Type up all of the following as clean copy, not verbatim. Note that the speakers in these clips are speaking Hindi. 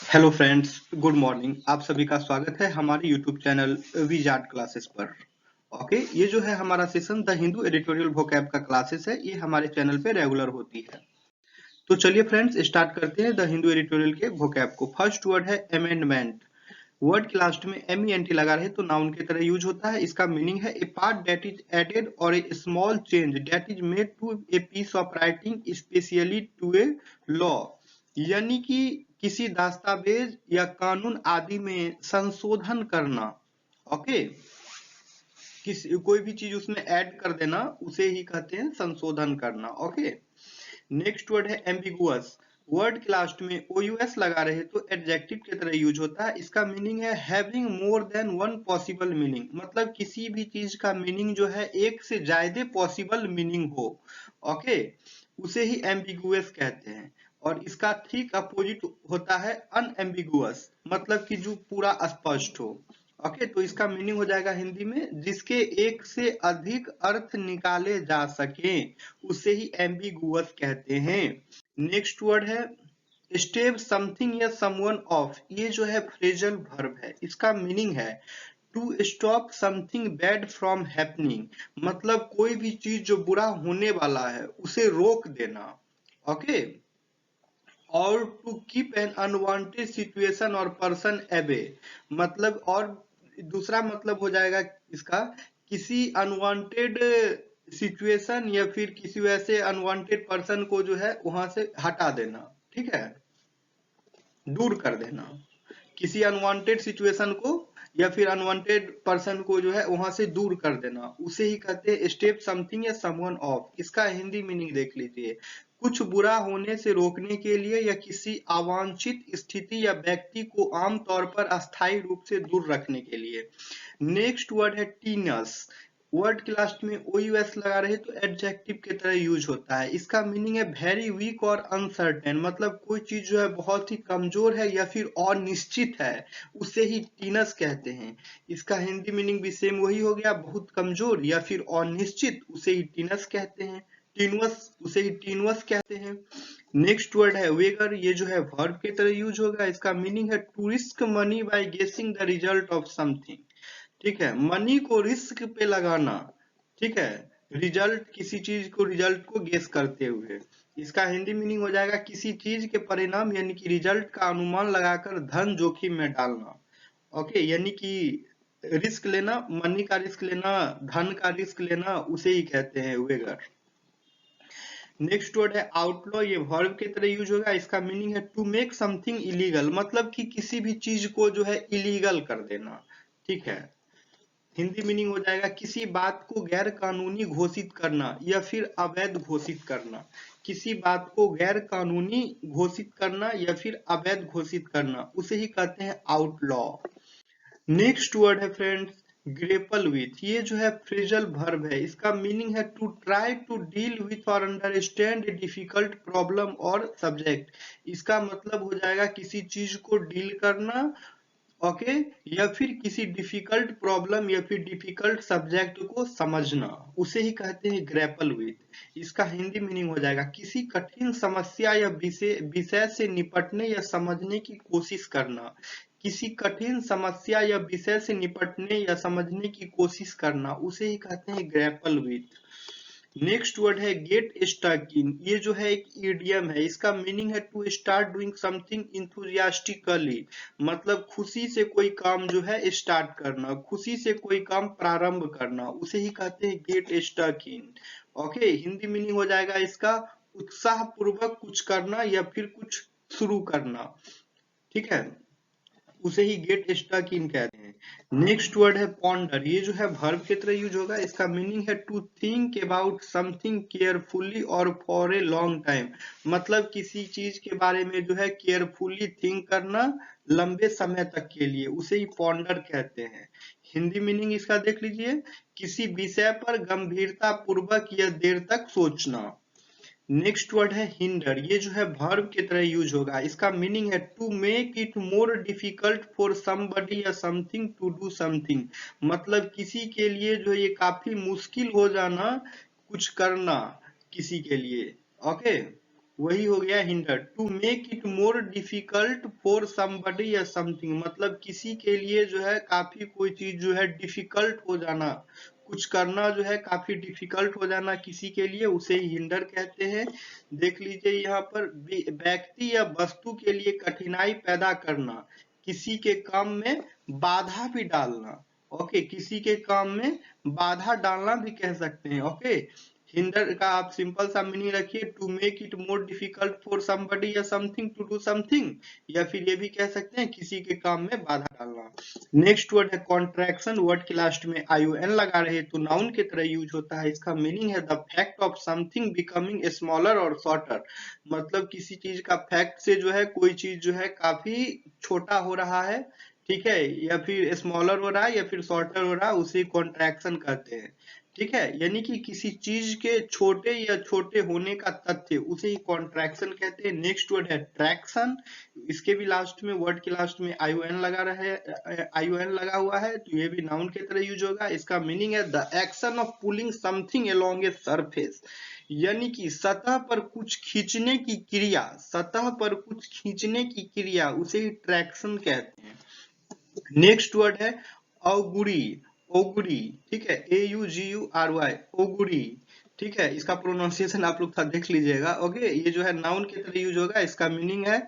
Hello friends, good morning. आप सभी का स्वागत है हमारे यूट्यूब चैनल विजार्ड क्लासेस पर। ओके, ये जो है हमारा session the Hindu editorial vocab का क्लासेस है। ये हमारे चैनल पे रेगुलर होती है। तो चलिए फ्रेंड्स, स्टार्ट करते हैं द हिंदू एडिटोरियल के वोकैब को। फर्स्ट वर्ड है अमेंडमेंट। वर्ड के लास्ट में MENT लगा रहे तो नाउन की तरह यूज होता है। इसका मीनिंग है a part that is added और a small change that is made to a piece of writing specially to a law. यानी कि किसी दस्तावेज या कानून आदि में संशोधन करना। ओके, कोई भी चीज उसमें ऐड कर देना उसे ही कहते हैं संशोधन करना। ओके, नेक्स्ट वर्ड है एम्बिगुअस। वर्ड के लास्ट में OUS लगा रहे तो एडजेक्टिव की तरह यूज होता है। इसका मीनिंग है having more than one possible meaning. मतलब किसी भी चीज का मीनिंग जो है एक से ज्यादा पॉसिबल मीनिंग हो। ओके, उसे ही एम्बिगुअस कहते हैं। और इसका ठीक अपोजिट होता है अनएम्बिगुअस, मतलब कि जो पूरा स्पष्ट हो। ओके, तो इसका मीनिंग हो जाएगा हिंदी में जिसके एक से अधिक अर्थ निकाले जा सके, उसे ही एम्बिगुअस कहते हैं। नेक्स्ट वर्ड है स्टेव समथिंग या समवन ऑफ। ये जो है फ्रेजल वर्ब है। इसका मीनिंग है to stop something bad from happening. मतलब कोई भी चीज जो बुरा होने वाला है उसे रोक देना। ओके, और to keep an unwanted situation और पर्सन अवे। मतलब और दूसरा मतलब हो जाएगा इसका किसी अनवांटेड सिचुएशन या फिर किसी वैसे अनवांटेड पर्सन को जो है वहां से हटा देना। ठीक है, दूर कर देना किसी अनवांटेड सिचुएशन को या फिर अनवांटेड पर्सन को जो है वहां से दूर कर देना, उसे ही कहते हैं स्टेप समथिंग या समवन ऑफ। इसका हिंदी मीनिंग देख लीजिए, कुछ बुरा होने से रोकने के लिए या किसी अवांछित स्थिति या व्यक्ति को आमतौर पर अस्थायी रूप से दूर रखने के लिए। नेक्स्ट वर्ड है टीनस। वर्ड के लास्ट में OUS लगा रहे तो एडजेक्टिव की तरह यूज होता है। इसका मीनिंग है वेरी वीक और अनसर्टेन। मतलब कोई चीज जो है बहुत ही कमजोर है या फिर अनिश्चित है, उसे ही टीनस कहते हैं। इसका हिंदी मीनिंग भी सेम वही हो गया, बहुत कमजोर या फिर अनिश्चित, उसे ही टीनस कहते हैं। टीनवस, उसे ही टीनवस कहते हैं। नेक्स्ट वर्ड है वेगर। ये जो है वर्ब की तरह यूज होगा। इसका मीनिंग है to risk money by guessing the result of something. ठीक है, मनी को रिस्क पे लगाना। ठीक है, रिजल्ट, किसी चीज को रिजल्ट को गेस करते हुए। इसका हिंदी मीनिंग हो जाएगा किसी चीज के परिणाम यानी कि रिजल्ट का अनुमान लगाकर धन जोखिम में डालना। ओके, यानी कि रिस्क लेना, मनी का रिस्क लेना, धन का रिस्क लेना, उसे ही कहते हैं वेगर। नेक्स्ट वर्ड है आउटलॉ। ये वर्ब की तरह यूज होगा। इसका मीनिंग है टू मेक समथिंग इलीगल। मतलब कि किसी भी चीज को जो है इलीगल कर देना। ठीक है, हिंदी मीनिंग हो जाएगा किसी बात को गैर कानूनी घोषित करना या फिर अवैध घोषित करना। किसी बात को गैर कानूनी घोषित करना या फिर अवैध घोषित करना, उसे ही कहते हैं आउटलॉ। नेक्स्ट वर्ड है फ्रेंड्स ग्रेपल विथ। ये जो है फ्रेजल वर्ब है। इसका मीनिंग है to try to deal with और अंडरस्टैंड ए डिफिकल्ट प्रॉब्लम और सब्जेक्ट। इसका मतलब हो जाएगा किसी चीज को डील करना। ओके, या फिर किसी डिफिकल्ट प्रॉब्लम या फिर डिफिकल्ट सब्जेक्ट को समझना, उसे ही कहते हैं ग्रैपल विथ। इसका हिंदी मीनिंग हो जाएगा किसी कठिन समस्या या विषय से निपटने या समझने की कोशिश करना। किसी कठिन समस्या या विषय से निपटने या समझने की कोशिश करना, उसे ही कहते हैं ग्रैपल विथ। नेक्स्ट वर्ड है गेट स्टक इन। ये जो है एक इडियम है। इसका मीनिंग है टू स्टार्ट डूइंग समथिंग इंथुजियास्टिकली। मतलब खुशी से कोई काम जो है स्टार्ट करना, खुशी से कोई काम प्रारंभ करना, उसे ही कहते हैं get stuck in. Okay, Hindi meaning हो जाएगा इसका उत्साह पूर्वक कुछ करना या फिर कुछ शुरू करना। ठीक है, उसे ही गेट स्टक इन कहते हैं। नेक्स्ट वर्ड है पॉन्डर। ये जो है वर्ब की तरह यूज होगा। इसका मीनिंग है to think about something carefully और फॉर ए लॉन्ग टाइम। मतलब किसी चीज के बारे में जो है केयरफुली थिंक करना लंबे समय तक के लिए, उसे ही पॉन्डर कहते हैं। हिंदी मीनिंग इसका देख लीजिए, किसी विषय पर गंभीरता पूर्वक या देर तक सोचना। नेक्स्ट वर्ड है हिंडर। ये जो है वर्ब की तरह यूज होगा। इसका मीनिंग है to make it more difficult for somebody या समथिंग टू डू समथिंग। मतलब किसी के लिए जो ये काफी मुश्किल हो जाना कुछ करना किसी के लिए। ओके, वही हो गया hinder. To make it more difficult for somebody या समथिंग, मतलब किसी के लिए जो है काफी कोई चीज जो है डिफिकल्ट हो जाना, कुछ करना जो है काफी डिफिकल्ट हो जाना किसी के लिए, उसे ही हिंडर कहते हैं। देख लीजिए यहाँ पर व्यक्ति या वस्तु के लिए कठिनाई पैदा करना, किसी के काम में बाधा भी डालना। ओके, किसी के काम में बाधा डालना भी कह सकते हैं। ओके, हिंडर का आप सिंपल सा मीनिंग रखिए, to make it more difficult for somebody या समथिंग टू डू समथिंग, या फिर ये भी कह सकते हैं किसी के काम में बाधा डालना। नेक्स्ट वर्ड है कॉन्ट्रैक्शन। वर्ड के लास्ट में ION लगा रहे तो नाउन की तरह यूज होता है। इसका मीनिंग है the fact of something becoming smaller और शॉर्टर, मतलब किसी चीज का फैक्ट से जो है कोई चीज जो है काफी छोटा हो रहा है, ठीक है, या फिर स्मॉलर हो रहा है या फिर शॉर्टर हो रहा है, उसे कॉन्ट्रैक्शन कहते हैं। ठीक है, यानी कि किसी चीज के छोटे या छोटे होने का तथ्य, उसे ही कॉन्ट्रैक्शन कहते हैं। नेक्स्ट वर्ड है ट्रैक्शन। इसके भी लास्ट में, वर्ड के लास्ट में ION लगा रहे, ION लगा हुआ है, तो ये भी नाउन की तरह यूज होगा। इसका मीनिंग है the action of pulling something along a surface, यानी कि सतह पर कुछ खींचने की क्रिया, सतह पर कुछ खींचने की क्रिया, उसे ही ट्रैक्शन कहते हैं। नेक्स्ट वर्ड है औगुरी। औगुरी, ठीक है, AUGURY, औगुरी। ठीक है, इसका प्रोनाउंसिएशन आप लोग देख लीजिएगा। ओके, ये जो है नाउन की तरह यूज होगा। इसका मीनिंग है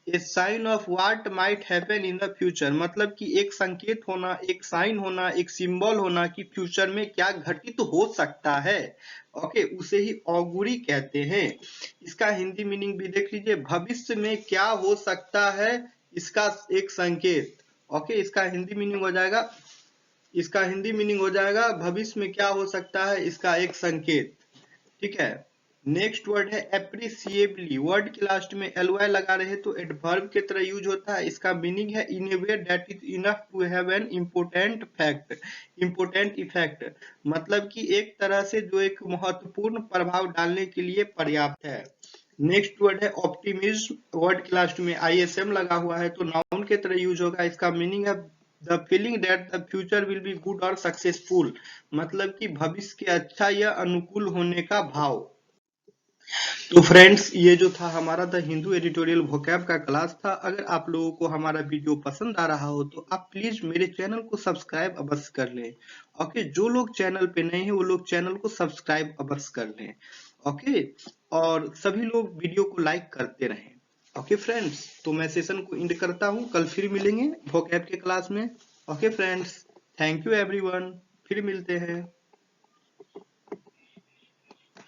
a sign of what might happen in the future, मतलब कि एक संकेत होना, एक साइन होना, एक सिंबल होना कि फ्यूचर में क्या घटित हो सकता है। ओके, उसे ही औगुरी कहते हैं। इसका हिंदी मीनिंग भी देख लीजिए, भविष्य में क्या हो सकता है, इसका एक संकेत। ओके, इसका हिंदी मीनिंग हो जाएगा, इसका हिंदी मीनिंग हो जाएगा भविष्य में क्या हो सकता है, इसका एक संकेत। ठीक है, नेक्स्ट वर्ड है एप्रिसिएबली। वर्ड के लास्ट में ly लगा रहे तो एडवर्ब की तरह यूज होता है। इसका मीनिंग है in a way that is enough to have an important fact, important effect, मतलब कि एक तरह से जो एक महत्वपूर्ण प्रभाव डालने के लिए पर्याप्त है। नेक्स्ट वर्ड है ऑप्टिमिज्म। वर्ड के लास्ट में ISM लगा हुआ है तो नाउन की तरह यूज होगा। इसका मीनिंग है the feeling that the future will be good और सक्सेसफुल, मतलब कि भविष्य के अच्छा या अनुकूल होने का भाव। तो फ्रेंड्स, ये जो था हमारा द हिंदू एडिटोरियल वोकैब का क्लास था। अगर आप लोगों को हमारा वीडियो पसंद आ रहा हो तो आप प्लीज मेरे चैनल को सब्सक्राइब अवश्य कर लें। ओके, जो लोग चैनल पे नए हैं वो लोग चैनल को सब्सक्राइब अवश्य कर लें। ओके, और सभी लोग वीडियो को लाइक करते रहें। ओके फ्रेंड्स, तो मैं सेशन को एंड करता हूँ, कल फिर मिलेंगे वोकैब के क्लास में। Okay friends, thank you everyone, फिर मिलते हैं।